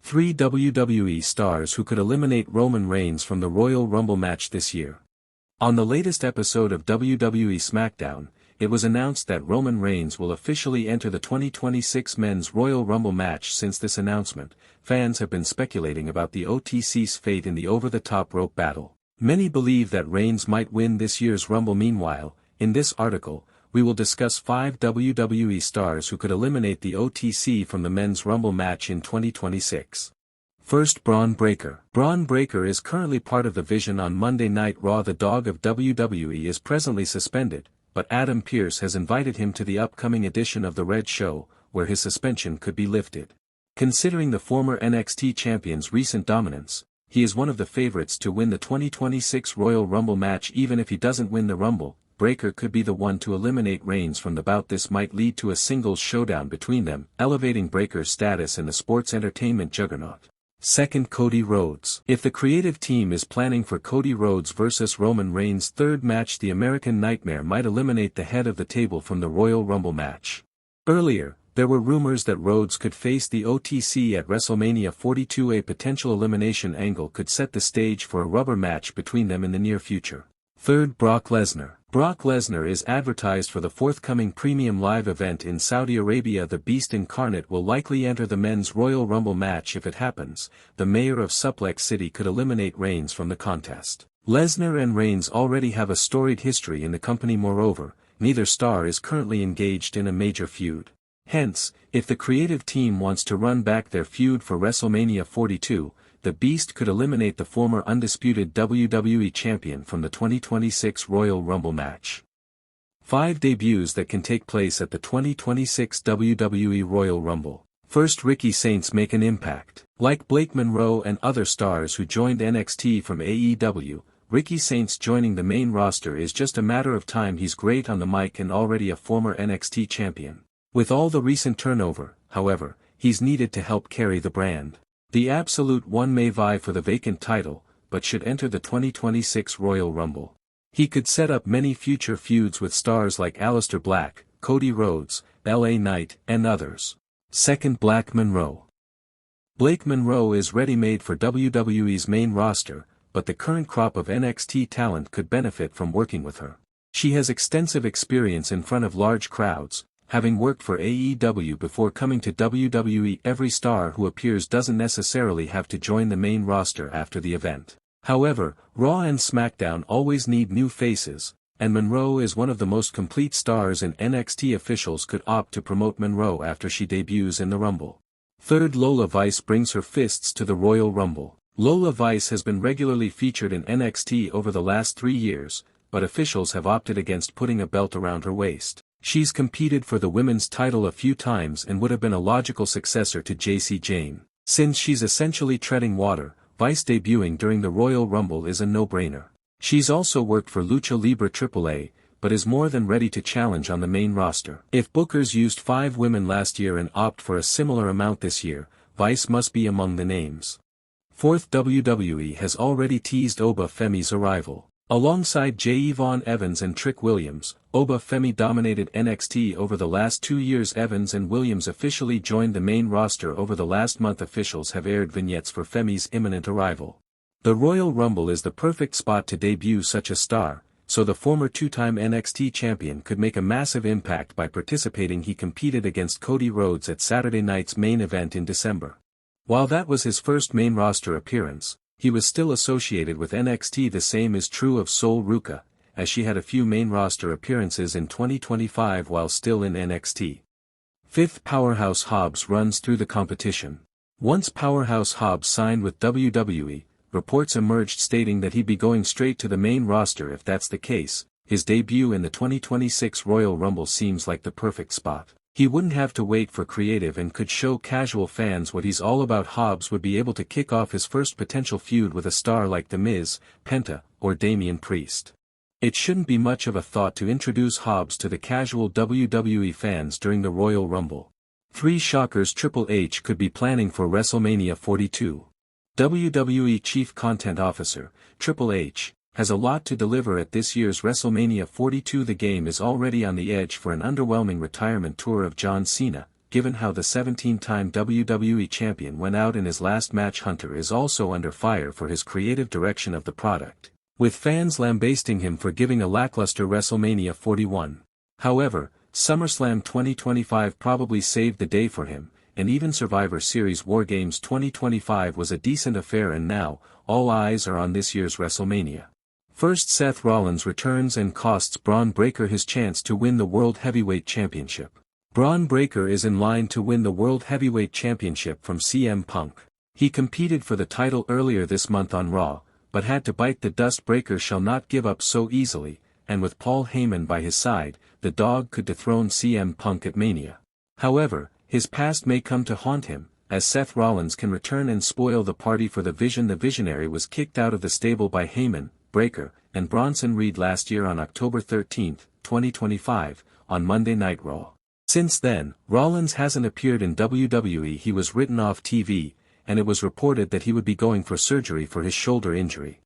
3 WWE stars who could eliminate Roman Reigns from the Royal Rumble match this year. On the latest episode of WWE SmackDown, it was announced that Roman Reigns will officially enter the 2026 Men's Royal Rumble match. Since this announcement, fans have been speculating about the OTC's fate in the over-the-top rope battle. Many believe that Reigns might win this year's Rumble. Meanwhile, in this article, we will discuss 5 WWE stars who could eliminate the OTC from the Men's Rumble match in 2026. First, Braun Breaker. Braun Breaker is currently part of the Vision on Monday Night Raw. The dog of WWE is presently suspended, but Adam Pearce has invited him to the upcoming edition of The Red Show, where his suspension could be lifted. Considering the former NXT champion's recent dominance, he is one of the favorites to win the 2026 Royal Rumble match. Even if he doesn't win the Rumble, Breaker could be the one to eliminate Reigns from the bout. This might lead to a singles showdown between them, elevating Breaker's status in the sports entertainment juggernaut. Second, Cody Rhodes. If the creative team is planning for Cody Rhodes vs Roman Reigns' third match, the American Nightmare might eliminate the head of the table from the Royal Rumble match. Earlier, there were rumors that Rhodes could face the OTC at WrestleMania 42. A potential elimination angle could set the stage for a rubber match between them in the near future. Third, Brock Lesnar. Brock Lesnar is advertised for the forthcoming premium live event in Saudi Arabia. The Beast Incarnate will likely enter the Men's Royal Rumble match. If it happens, the mayor of Suplex City could eliminate Reigns from the contest. Lesnar and Reigns already have a storied history in the company. Moreover, neither star is currently engaged in a major feud. Hence, if the creative team wants to run back their feud for WrestleMania 42, the Beast could eliminate the former undisputed WWE champion from the 2026 Royal Rumble match. 5 debuts that can take place at the 2026 WWE Royal Rumble. First, Ricky Saints make an impact. Like Blake Monroe and other stars who joined NXT from AEW, Ricky Saints joining the main roster is just a matter of time. He's great on the mic and already a former NXT champion. With all the recent turnover, however, he's needed to help carry the brand. The Absolute One may vie for the vacant title, but should enter the 2026 Royal Rumble. He could set up many future feuds with stars like Aleister Black, Cody Rhodes, LA Knight, and others. Second, Blake Monroe. Blake Monroe is ready-made for WWE's main roster, but the current crop of NXT talent could benefit from working with her. She has extensive experience in front of large crowds, having worked for AEW before coming to WWE. Every star who appears doesn't necessarily have to join the main roster after the event. However, Raw and SmackDown always need new faces, and Monroe is one of the most complete stars in NXT. Officials could opt to promote Monroe after she debuts in the Rumble. Third, Lola Vice brings her fists to the Royal Rumble. Lola Vice has been regularly featured in NXT over the last 3 years, but officials have opted against putting a belt around her waist. She's competed for the women's title a few times and would have been a logical successor to Jacy Jayne. Since she's essentially treading water, Vice debuting during the Royal Rumble is a no-brainer. She's also worked for Lucha Libre AAA, but is more than ready to challenge on the main roster. If bookers used 5 women last year and opt for a similar amount this year, Vice must be among the names. Fourth, WWE has already teased Oba Femi's arrival. Alongside J. Yvonne Evans and Trick Williams, Oba Femi dominated NXT over the last 2 years. Evans and Williams officially joined the main roster over the last month. Officials have aired vignettes for Femi's imminent arrival. The Royal Rumble is the perfect spot to debut such a star, so the former 2-time NXT champion could make a massive impact by participating. He competed against Cody Rhodes at Saturday night's main event in December. While that was his first main roster appearance, he was still associated with NXT. The same is true of Sol Ruca, as she had a few main roster appearances in 2025 while still in NXT. Fifth, Powerhouse Hobbs runs through the competition. Once Powerhouse Hobbs signed with WWE, reports emerged stating that he'd be going straight to the main roster. If that's the case, his debut in the 2026 Royal Rumble seems like the perfect spot. He wouldn't have to wait for creative and could show casual fans what he's all about. Hobbs would be able to kick off his first potential feud with a star like The Miz, Penta, or Damian Priest. It shouldn't be much of a thought to introduce Hobbs to the casual WWE fans during the Royal Rumble. 3 shockers. Triple H could be planning for WrestleMania 42. WWE Chief Content Officer, Triple H, has a lot to deliver at this year's WrestleMania 42. The game is already on the edge for an underwhelming retirement tour of John Cena, given how the 17-time WWE champion went out in his last match. Hunter is also under fire for his creative direction of the product, with fans lambasting him for giving a lackluster WrestleMania 41. However, SummerSlam 2025 probably saved the day for him, and even Survivor Series War Games 2025 was a decent affair, and now, all eyes are on this year's WrestleMania. First, Seth Rollins returns and costs Braun Breaker his chance to win the World Heavyweight Championship. Braun Breaker is in line to win the World Heavyweight Championship from CM Punk. He competed for the title earlier this month on Raw, but had to bite the dust. Breaker shall not give up so easily, and with Paul Heyman by his side, the dog could dethrone CM Punk at Mania. However, his past may come to haunt him, as Seth Rollins can return and spoil the party for the Vision. The Visionary was kicked out of the stable by Heyman, Breaker, and Bronson Reed last year on October 13, 2025, on Monday Night Raw. Since then, Rollins hasn't appeared in WWE. He was written off TV, and it was reported that he would be going for surgery for his shoulder injury.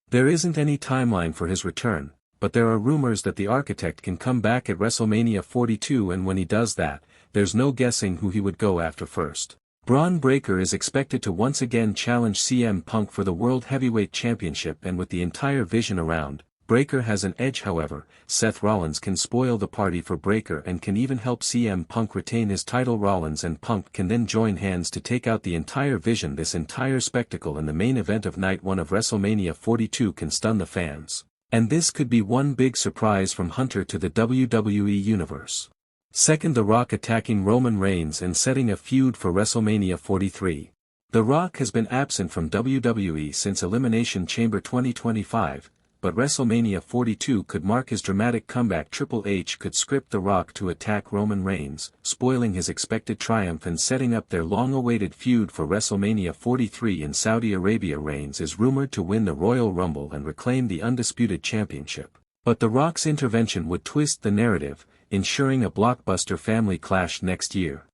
There isn't any timeline for his return, but there are rumors that the Architect can come back at WrestleMania 42, and when he does that, there's no guessing who he would go after first. Braun Breaker is expected to once again challenge CM Punk for the World Heavyweight Championship, and with the entire Vision around, Breaker has an edge. However, Seth Rollins can spoil the party for Breaker and can even help CM Punk retain his title. Rollins and Punk can then join hands to take out the entire Vision. This entire spectacle in the main event of Night 1 of WrestleMania 42 can stun the fans. And this could be one big surprise from Hunter to the WWE Universe. Second, The Rock attacking Roman Reigns and setting a feud for WrestleMania 43. The Rock has been absent from WWE since Elimination Chamber 2025, but WrestleMania 42 could mark his dramatic comeback. Triple H could script The Rock to attack Roman Reigns, spoiling his expected triumph and setting up their long-awaited feud for WrestleMania 43 in Saudi Arabia. Reigns is rumored to win the Royal Rumble and reclaim the undisputed championship, but The Rock's intervention would twist the narrative, ensuring a blockbuster family clash next year.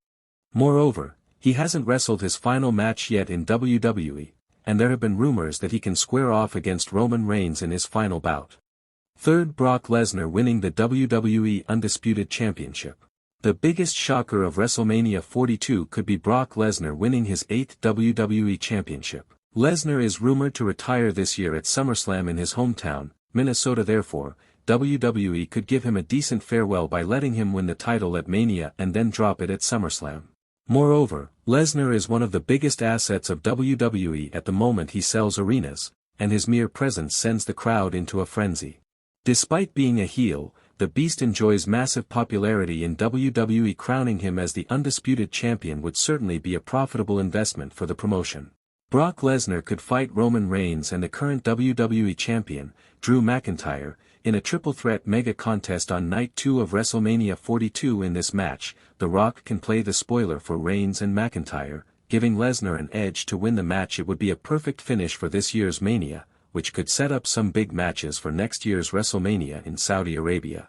Moreover, he hasn't wrestled his final match yet in WWE, and there have been rumors that he can square off against Roman Reigns in his final bout. Third, Brock Lesnar winning the WWE Undisputed Championship. The biggest shocker of WrestleMania 42 could be Brock Lesnar winning his 8th WWE Championship. Lesnar is rumored to retire this year at SummerSlam in his hometown, Minnesota. Therefore, WWE could give him a decent farewell by letting him win the title at Mania and then drop it at SummerSlam. Moreover, Lesnar is one of the biggest assets of WWE at the moment. He sells arenas, and his mere presence sends the crowd into a frenzy. Despite being a heel, the Beast enjoys massive popularity in WWE. Crowning him as the undisputed champion would certainly be a profitable investment for the promotion. Brock Lesnar could fight Roman Reigns and the current WWE champion, Drew McIntyre, in a triple threat mega contest on Night 2 of WrestleMania 42. In this match, The Rock can play the spoiler for Reigns and McIntyre, giving Lesnar an edge to win the match. It would be a perfect finish for this year's Mania, which could set up some big matches for next year's WrestleMania in Saudi Arabia.